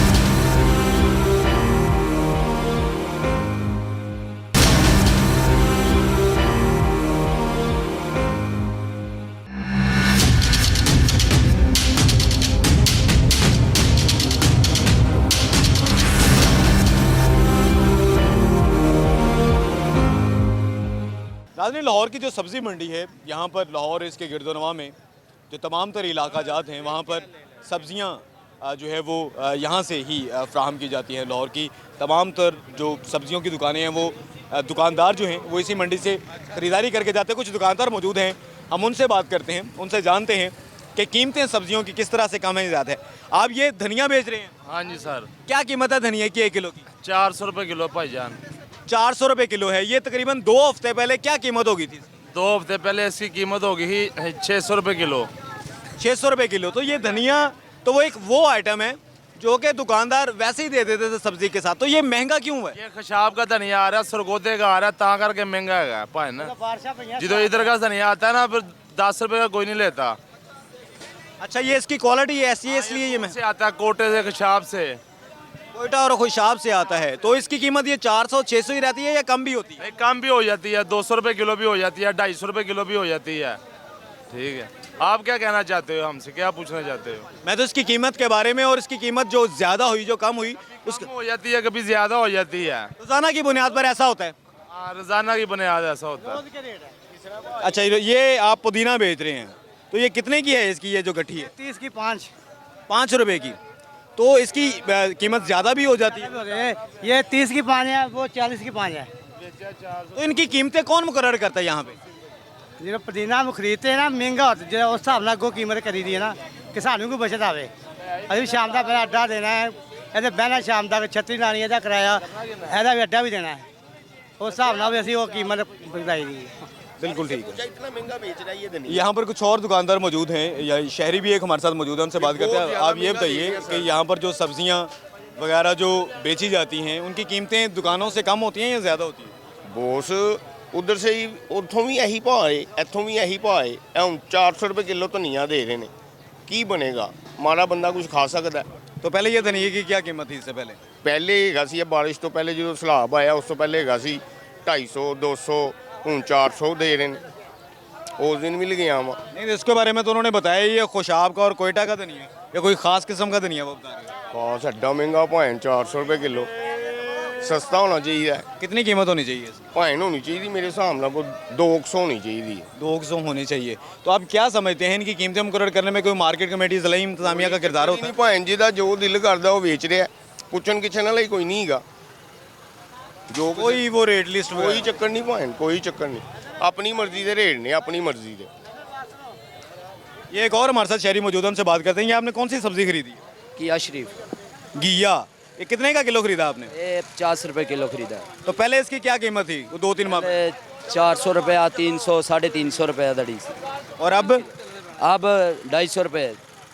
नाज़रीन, लाहौर की जो सब्ज़ी मंडी है, यहाँ पर लाहौर इसके गिरदोनवा में जो तमाम तर इलाका जात हैं वहाँ पर सब्ज़ियाँ जो है वो यहाँ से ही फ़राहम की जाती हैं। लाहौर की तमाम तर जो सब्ज़ियों की दुकानें हैं वो दुकानदार जो हैं वो इसी मंडी से ख़रीदारी करके जाते हैं। कुछ दुकानदार मौजूद हैं, हम उनसे बात करते हैं, उनसे जानते हैं कि कीमतें सब्ज़ियों की किस तरह से कम है ज़्यादा है। आप ये धनिया बेच रहे हैं? हाँ जी सर। क्या कीमत है धनिया की 1 किलो की? 400 रुपये किलो भाईजान। 400 रुपये किलो है। ये तकरीबन 2 हफ्ते पहले क्या कीमत होगी थी? 2 हफ्ते पहले इसकी कीमत होगी ही 600 रुपये किलो। 600 रुपये किलो। तो ये धनिया तो वो आइटम है जो कि दुकानदार वैसे ही दे देते थे सब्जी के साथ, तो ये महंगा क्यों है? ये खशाब का धनिया आ रहा है, सरगोदे का आ रहा है, ता करके महंगा है भाई ना। जो इधर का धनिया आता है ना फिर 10 रुपये का कोई नहीं लेता। अच्छा, ये इसकी क्वालिटी ऐसी है इसलिए ये से आता है, कोटे से खशाब से, कोयटा और खुशाब से आता है। तो इसकी कीमत ये 400-600 ही रहती है या कम भी होती है? कम भी हो जाती है, 200 रुपये किलो भी हो जाती है, 250 रुपये किलो भी हो जाती है। ठीक है, आप क्या कहना चाहते हो हमसे, क्या पूछना चाहते हो? मैं तो इसकी कीमत के बारे में, और इसकी कीमत जो ज़्यादा हुई जो कम हुई कम हो जाती है, कभी ज़्यादा हो जाती है। रोज़ाना की बुनियाद पर ऐसा होता है? हाँ, रोज़ाना की बुनियाद ऐसा होता है। अच्छा, ये आप पुदीना बेच रहे हैं, तो ये कितने की है इसकी, ये जो गठी है? 30 की 5 रुपए की। तो इसकी कीमत ज़्यादा भी हो जाती है? ये 30 की 5 है, वो 40 की 5 है। तो इनकी कीमतें कौन मुकर्रर करता है यहाँ पे? जो पुदीना हम खरीदते हैं ना महंगा होता है, जो उस हिसाब ਨਾਲ कीमत करी दी है ना कि सानू को बचत आवे। अभी शाम का पहला अड्डा देना है, ਇਹਦੇ ਬਹਿਣਾ शाम तक छतरी लानी ਇਹਦਾ किराया, ਇਹਦਾ भी अड्डा भी देना है, उस हिसाब ਨਾਲ भी ਅਸੀਂ ਉਹ कीमत बताई दी है। बिल्कुल ठीक है। इतना महंगा बेच रहा है ये धनिया। यहाँ पर कुछ और दुकानदार मौजूद हैं, या शहरी भी एक हमारे साथ मौजूद है, उनसे बात करते हैं। आप ये बताइए कि यहाँ पर जो सब्जियाँ वगैरह जो बेची जाती हैं उनकी कीमतें दुकानों से कम होती हैं या ज़्यादा होती हैं? ਬੋਸ ਉਧਰ ਸੇ ਹੀ ਉੱਥੋਂ ਵੀ ਇਹੀ ਭਾਅ ਹੈ, ਇੱਥੋਂ ਵੀ ਇਹੀ ਭਾਅ ਹੈ। ਇਹ ਹੁਣ 400 ਰੁਪਏ ਕਿਲੋ ਧਨੀਆ ਦੇ ਰਹੇ ਨੇ, ਕੀ ਬਣੇਗਾ? ਮਾੜਾ ਬੰਦਾ ਕੁਝ ਖਾ ਸਕਦਾ? तो पहले ये धनिया की क्या कीमत थी इससे पहले? ਪਹਿਲੇ ਹੈਗਾ ਸੀ, ਇਹ ਬਾਰਿਸ਼ ਤੋਂ ਪਹਿਲੇ ਜਦੋਂ ਸਲਾਬ ਆਇਆ ਉਸ ਤੋਂ ਪਹਿਲੇ ਹੈਗਾ ਸੀ 250 200, ਹੁਣ 400 ਦੇ ਰਹੇ ਨੇ। उस दिन मिल गया हम। नहीं, इसके बारे में तो उन्होंने बताया ये खुशाब का और कोयटा का धनिया है या कोई ख़ास किस्म का धनिया वो बता रहे हैं? खास एड्डा महंगा भाएं 400 रुपये किलो। ਸਸਤਾ ਹੋਣਾ ਚਾਹੀਦਾ ਹੈ। कितनी कीमत होनी चाहिए इसकी? ਭਾਵੇਂ ਹੋਣੀ ਚਾਹੀਦੀ ਮੇਰੇ ਹਿਸਾਬ ਨਾਲ ਕੋਈ 200 ਹੋਣੀ ਚਾਹੀਦੀ ਹੈ। 200 होनी चाहिए। तो आप क्या समझते हैं इनकी कीमतें मुकर्रर करने में कोई मार्केट कमेटी ज़िला इंतज़ामिया का किरदार होता ਨਹੀਂ है? ਭਾਵੇਂ ਜਿਹਦਾ ਜੋ ਦਿਲ ਕਰਦਾ ਉਹ ਵੇਚ ਰਿਹਾ, ਪੁੱਛਣ ਕਿਛਣ ਵਾਲਾ ਹੀ ਕੋਈ ਨਹੀਂ ਹੈਗਾ। ਜੋ कोई वो रेट लिस्ट ਕੋਈ ਚੱਕਰ ਨਹੀਂ ਭਾਵੇਂ, ਕੋਈ ਚੱਕਰ नहीं, अपनी मर्जी के रेट ने, अपनी मर्जी के। ये एक और हमारे साथ शहरी मौजूद है, उनसे बात करते हैं। ये आपने कौन सी सब्ज़ी खरीदी? किया शरीफ घिया। ये कितने का किलो खरीदा आपने? ये 50 रुपए किलो खरीदा है। तो पहले इसकी क्या कीमत थी वो 2-3 माह पहले 400 रुपया, 300, 350 रुपया दड़ी से, और अब अब 250 रुपये।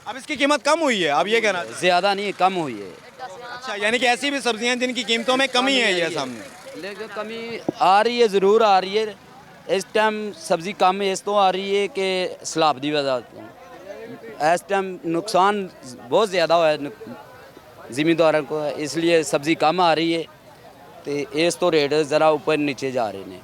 अब इसकी कीमत कम हुई है, आप ये कहना? ज़्यादा नहीं, कम हुई है। अच्छा, यानी कि ऐसी भी सब्जियां जिनकी कीमतों में कमी है ये सामने? लेकिन कमी आ रही है, ज़रूर आ रही है। इस टाइम सब्ज़ी कम इस तो आ रही है कि सैलाब की वजह से इस टाइम नुकसान बहुत ज़्यादा हुआ है ज़मींदारों को, इसलिए सब्ज़ी कम आ रही है। तो इस तो रेट ज़रा ऊपर नीचे जा रहे हैं।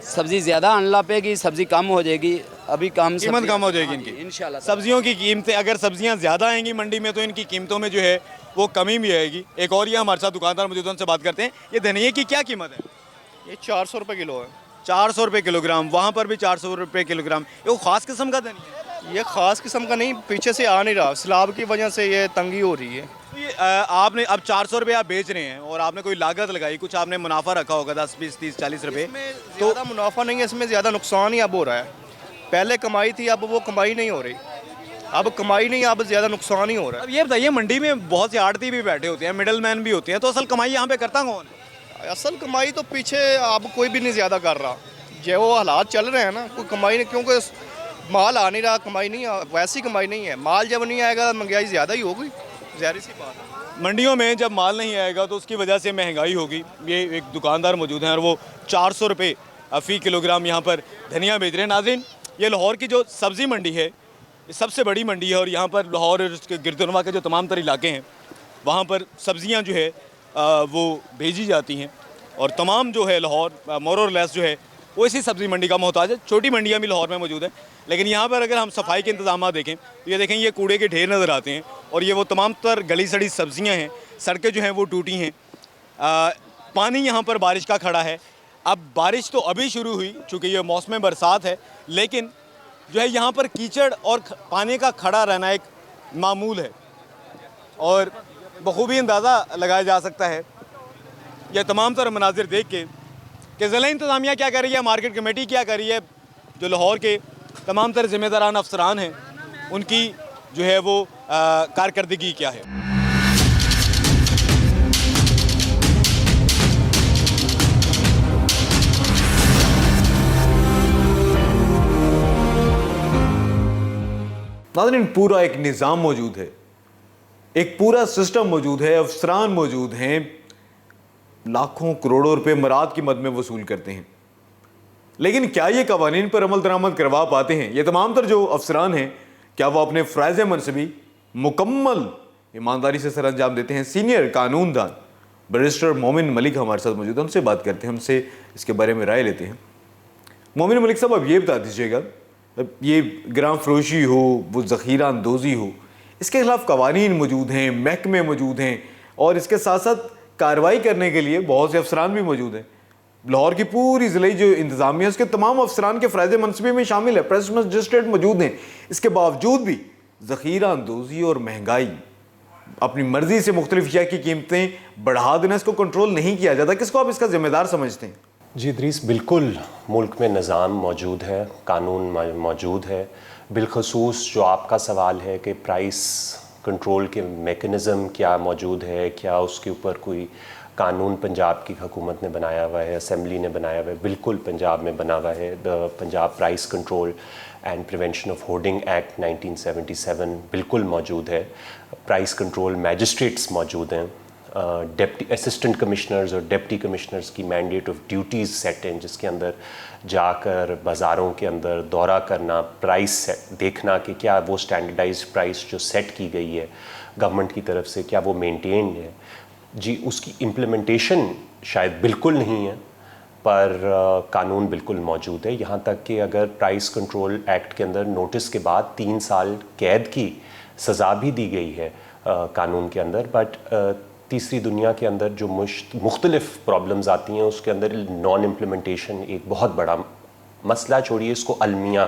सब्ज़ी ज़्यादा आने लग पेगी, सब्ज़ी कम हो जाएगी, अभी कम कीमत कम हो जाएगी इनकी इंशाल्लाह। सब्जियों की कीमतें, अगर सब्जियां ज़्यादा आएंगी मंडी में तो इनकी कीमतों में जो है वो कमी भी आएगी। एक और ये हमारे साथ दुकानदार मौजूद हैं, उनसे बात करते हैं। ये धनिया की क्या कीमत है? ये 400 रुपये किलो है। 400 रुपये किलोग्राम, वहाँ पर भी 400 रुपये किलोग्राम। ये वो ख़ास किस्म का धनिया है? ये ख़ास किस्म का नहीं, पीछे से आ नहीं रहा, सैलाब की वजह से ये तंगी हो रही है। तो ये आपने अब 400 रुपये आप बेच रहे हैं और आपने कोई लागत लगाई, कुछ आपने मुनाफा रखा होगा 10, 20, 30, 40 रुपये। तो ज़्यादा मुनाफा नहीं है इसमें, ज़्यादा नुकसान ही अब हो रहा है। पहले कमाई थी, अब वो कमाई नहीं हो रही। अब कमाई नहीं, अब ज़्यादा नुकसान ही हो रहा अब ये बताइए, मंडी में बहुत से आड़ती भी बैठे होते हैं, मिडल मैन भी होते हैं, तो असल कमाई यहाँ पे करता कौन है? है। असल कमाई तो पीछे अब कोई भी नहीं ज़्यादा कर रहा, जो वो हालात चल रहे हैं ना, कोई कमाई नहीं, क्योंकि माल आ नहीं रहा, कमाई नहीं, वैसी कमाई नहीं है। माल जब नहीं आएगा महंगाई ज़्यादा ही होगी, ज़ाहिर सी बात है। मंडियों में जब माल नहीं आएगा तो उसकी वजह से महंगाई होगी। ये एक दुकानदार मौजूद हैं और वो 400 रुपये फ़ी किलोग्राम यहाँ पर धनिया बेच रहे हैं। नाज़रीन, ये लाहौर की जो सब्ज़ी मंडी है, ये सबसे बड़ी मंडी है और यहाँ पर लाहौर और उसके गिरदुनवा के जो तमाम तर इलाके हैं वहाँ पर सब्ज़ियाँ जो है वो भेजी जाती हैं और तमाम जो है लाहौर मोर और लेस जो है वो इसी सब्ज़ी मंडी का मोहताज है। छोटी मंडियाँ भी लाहौर में मौजूद हैं, लेकिन यहाँ पर अगर हम सफाई के इंतजाम देखें तो ये देखें, ये कूड़े के ढेर नज़र आते हैं और ये वो तमाम तर गली सड़ी सब्ज़ियाँ हैं। सड़कें जो हैं वो टूटी हैं। पानी यहाँ पर बारिश का खड़ा है। अब बारिश तो अभी शुरू हुई चूँकि ये मौसम बरसात है, लेकिन जो है यहाँ पर कीचड़ और पानी का खड़ा रहना एक मामूल है और बखूबी अंदाज़ा लगाया जा सकता है यह तमाम तर मनाजिर देख के कि ज़िला इंतज़ामिया क्या कर रही है, मार्केट कमेटी क्या कर रही है, जो लाहौर के तमाम तर ज़िम्मेदारान अफसरान हैं उनकी जो है वो कारकर्दगी क्या है। नाज़रीन, पूरा एक निज़ाम मौजूद है, एक पूरा सिस्टम मौजूद है, अफसरान मौजूद हैं, लाखों करोड़ों रुपए मराद की मद में वसूल करते हैं। लेकिन क्या ये कवानीन पर अमल दरामद करवा पाते हैं? ये तमाम तर जो अफसरान हैं, क्या वो अपने फ़राइज़ मनसबी मुकम्मल ईमानदारी से सर अंजाम देते हैं? सीनियर कानूनदान बैरिस्टर मोमिन मलिक हमारे साथ मौजूद हैं, उनसे बात करते हैं, हमसे इसके बारे में राय लेते हैं। मोमिन मलिक साहब, अब ये बता दीजिएगा, ये ग्राम फरोशी हो, वो ज़ख़ीरा अंदोज़ी हो, इसके खिलाफ कवानीन मौजूद हैं, महकमे मौजूद हैं और इसके साथ साथ कार्रवाई करने के लिए बहुत से अफसरान भी मौजूद हैं। लाहौर की पूरी ज़िले जो इंतज़ामिया उसके तमाम अफसरान के फ़राइज़ मनसबी में शामिल है, प्रेस मजिस्ट्रेट मौजूद हैं। इसके बावजूद भी ज़ख़ीरा अंदोज़ी और महंगाई, अपनी मर्ज़ी से मुख्तलिफ अशिया की कीमतें बढ़ा देना, इसको कंट्रोल नहीं किया जाता। किसको आप इसका ज़िम्मेदार समझते हैं? जी इदरीस, बिल्कुल मुल्क में निज़ाम मौजूद है, कानून मौजूद है। बिलखसूस जो आपका सवाल है कि प्राइस कंट्रोल के मेकनिज़म क्या मौजूद है, क्या उसके ऊपर कोई कानून पंजाब की हुकूमत ने बनाया हुआ है, असम्बली ने बनाया हुआ है? बिल्कुल पंजाब में बना हुआ है। The Punjab price control and prevention of hoarding act 1977 बिल्कुल मौजूद है। प्राइस कंट्रोल मैजिस्ट्रेट्स मौजूद हैं, डिप्टी असिस्टेंट कमिश्नर्स और डिप्टी कमिश्नर्स की मैंडेट ऑफ ड्यूटीज़ सेट हैं, जिसके अंदर जाकर बाज़ारों के अंदर दौरा करना, प्राइस देखना कि क्या वो स्टैंडर्डाइज्ड प्राइस जो सेट की गई है गवर्नमेंट की तरफ से, क्या वो मेंटेन है। जी, उसकी इम्प्लीमेंटेशन शायद बिल्कुल नहीं है, पर कानून बिल्कुल मौजूद है। यहाँ तक कि अगर प्राइस कंट्रोल एक्ट के अंदर नोटिस के बाद 3 साल कैद की सज़ा भी दी गई है कानून के अंदर, बट तीसरी दुनिया के अंदर जो मुख्तलिफ प्रॉब्लम्स आती हैं उसके अंदर नॉन इम्प्लीमेंटेशन एक बहुत बड़ा मसला, छोड़िए इसको अलमिया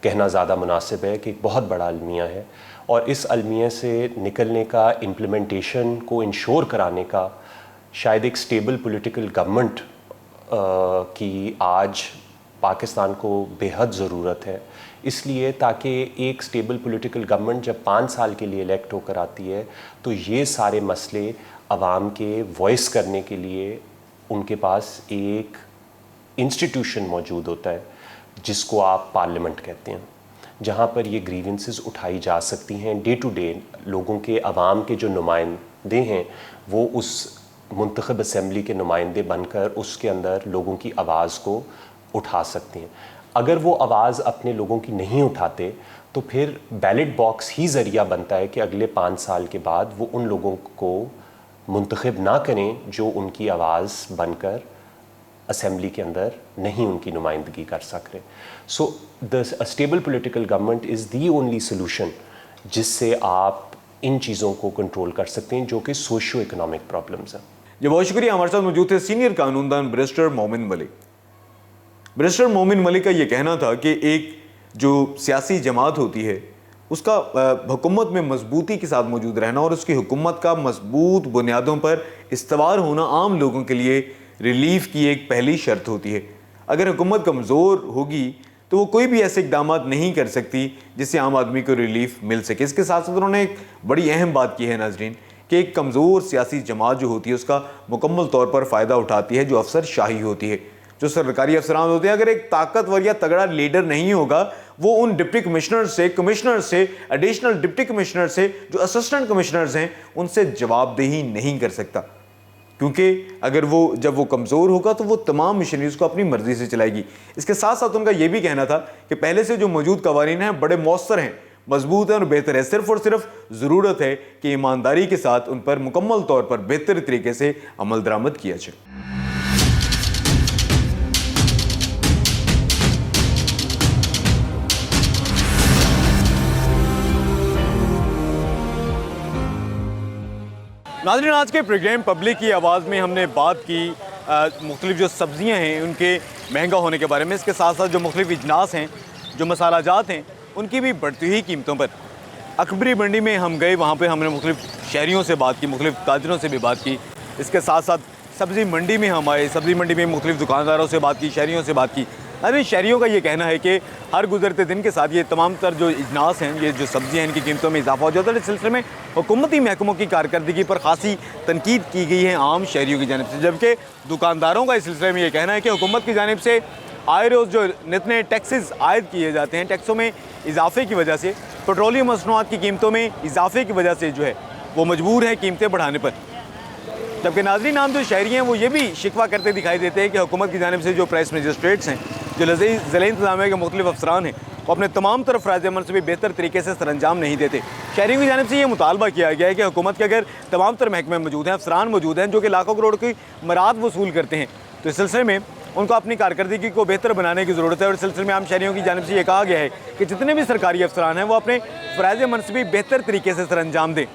कहना ज़्यादा मुनासिब है कि एक बहुत बड़ा अलमिया है। और इस अलमिया से निकलने का, इम्प्लीमेंटेशन को इंश्योर कराने का शायद एक स्टेबल पॉलिटिकल गवर्नमेंट की आज पाकिस्तान को बेहद ज़रूरत है। इसलिए ताकि एक स्टेबल पॉलिटिकल गवर्नमेंट जब 5 साल के लिए इलेक्ट होकर आती है तो ये सारे मसले आवाम के वॉइस करने के लिए उनके पास एक इंस्टीट्यूशन मौजूद होता है जिसको आप पार्लियामेंट कहते हैं, जहाँ पर ये ग्रीवेंसेस उठाई जा सकती हैं। डे टू डे लोगों के, आवाम के जो नुमाइंदे हैं वो उस मुंतखब असम्बली के नुमाइंदे बनकर उसके अंदर लोगों की आवाज़ को उठा सकते हैं। अगर वो आवाज़ अपने लोगों की नहीं उठाते तो फिर बैलेट बॉक्स ही ज़रिया बनता है कि अगले 5 साल के बाद वो उन लोगों को मुंतखब ना करें जो उनकी आवाज़ बनकर असम्बली के अंदर नहीं उनकी नुमाइंदगी कर सक रहे। So the stable political government is the only solution जिससे आप इन चीज़ों को कंट्रोल कर सकते हैं जो कि सोशो इकोनॉमिक प्रॉब्लम्स हैं। जी बहुत शुक्रिया। हमारे साथ मौजूद थे सीनियर कानूनदान बैरिस्टर मोमिन मलिक। बैरिस्टर मोमिन मलिक का ये कहना था कि एक जो सियासी जमात होती है उसका हुकूमत में मजबूती के साथ मौजूद रहना और उसकी हुकूमत का मजबूत बुनियादों पर इस्तवार होना आम लोगों के लिए रिलीफ की एक पहली शर्त होती है। अगर हुकूमत कमज़ोर होगी तो वो कोई भी ऐसे इकदाम नहीं कर सकती जिससे आम आदमी को रिलीफ मिल सके। इसके साथ साथ उन्होंने एक बड़ी अहम बात की है नाजरीन कि एक कमज़ोर सियासी जमात जो होती है उसका मुकम्मल तौर पर फ़ायदा उठाती है जो अफसर शाही होती है, जो सरकारी अफसरान होते हैं। अगर एक ताकतवर या तगड़ा लीडर नहीं होगा वो उन डिप्टी कमिश्नर से, कमिश्नर से, एडिशनल डिप्टी कमिश्नर से, जो असिस्टेंट कमिश्नर्स हैं उनसे जवाबदेही नहीं कर सकता, क्योंकि अगर वो जब वो कमज़ोर होगा तो वो तमाम मिशनरीज़ को अपनी मर्ज़ी से चलाएगी। इसके साथ साथ उनका ये भी कहना था कि पहले से जो मौजूद कवानीन हैं बड़े मौसर हैं, मजबूत हैं और बेहतर है। सिर्फ और सिर्फ ज़रूरत है कि ईमानदारी के साथ उन पर मुकम्मल तौर पर बेहतर तरीके से अमल दरामद किया जाए। नाज़रीन, आज के प्रोग्राम पब्लिक की आवाज़ में हमने बात की मुख्तलिफ जो सब्ज़ियाँ हैं उनके महंगा होने के बारे में। इसके साथ साथ जो मुख्तलिफ इजनास हैं, जो मसाला जात हैं, उनकी भी बढ़ती हुई कीमतों पर। अकबरी मंडी में हम गए, वहाँ पे हमने मुख्तलिफ शहरियों से बात की, मुख्तलिफ ताजरों से भी बात की। इसके साथ साथ सब्ज़ी मंडी में हम आए, सब्ज़ी मंडी में मुख्तलिफ दुकानदारों से बात की, शहरियों से बात की। अरे शहरियों का ये कहना है कि हर गुजरते दिन के साथ ये तमाम तर जो इजनास हैं, ये जो सब्ज़ियाँ हैं, इनकी कीमतों में इजाफा हो जाता है। इस सिलसिले में हुकूमती महकमों की कारकर्दगी पर खासी तनकीद की गई है आम शहरियों की जानिब से, जबकि दुकानदारों का इस सिलसिले में ये कहना है कि हुकूमत की जानिब से आए रोज़ जो नित नए टैक्सेस आयद किए जाते हैं, टैक्सों में इजाफे की वजह से, पेट्रोलियम मसनूआत की कीमतों में इजाफे की वजह से जो है वो मजबूर है कीमतें बढ़ाने पर। जबकि नाज़रीन, आम जो शहरी हैं वो ये भी शिकवा करते दिखाई देते हैं कि हुकूमत की जानिब से जो प्राइस मजिस्ट्रेट्स हैं, जो ज़िला इंतज़ामिया के मुख्तलिफ अफसरान हैं, वो अपने तमाम तरफ फ़राज़ अमल से भी बेहतर तरीके से सरअंजाम नहीं देते। शहरियों की जानिब से ये मुतालबा किया गया है कि हुकूमत के अगर तमाम तर महकमे मौजूद हैं, अफसरान मौजूद हैं जो कि लाखों करोड़ की मराद वसूल करते हैं, तो इस सिलसिले में उनको अपनी कारकर्दगी को बेहतर बनाने की ज़रूरत है। और इस सिलसिले में आम शहरियों की जानिब से ये कहा गया है कि जितने भी सरकारी अफसरान हैं वो अपने फ़राज़ मनसबी बेहतर तरीके से सरअंजाम दें।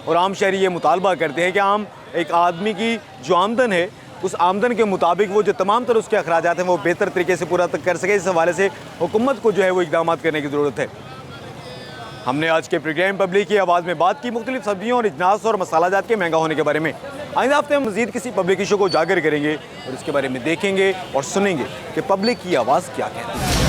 और आम शहरी ये मुतालबा करते हैं कि आम एक आदमी की जो आमदन है उस आमदन के मुताबिक वो जो तमाम तरह उसके अखराजात हैं वो बेहतर तरीके से पूरा कर सके। इस हवाले से हुकूमत को जो है वो इक़दाम करने की ज़रूरत है। हमने आज के प्रोग्राम पब्लिक की आवाज़ में बात की मुख्तलिफ सब्जियों और इजनास और मसाला जात के महंगा होने के बारे में। आइंदा हफ्ते हम मज़ीद किसी पब्लिक इशू को उजागर करेंगे और इसके बारे में देखेंगे और सुनेंगे कि पब्लिक की आवाज़ क्या कहती है।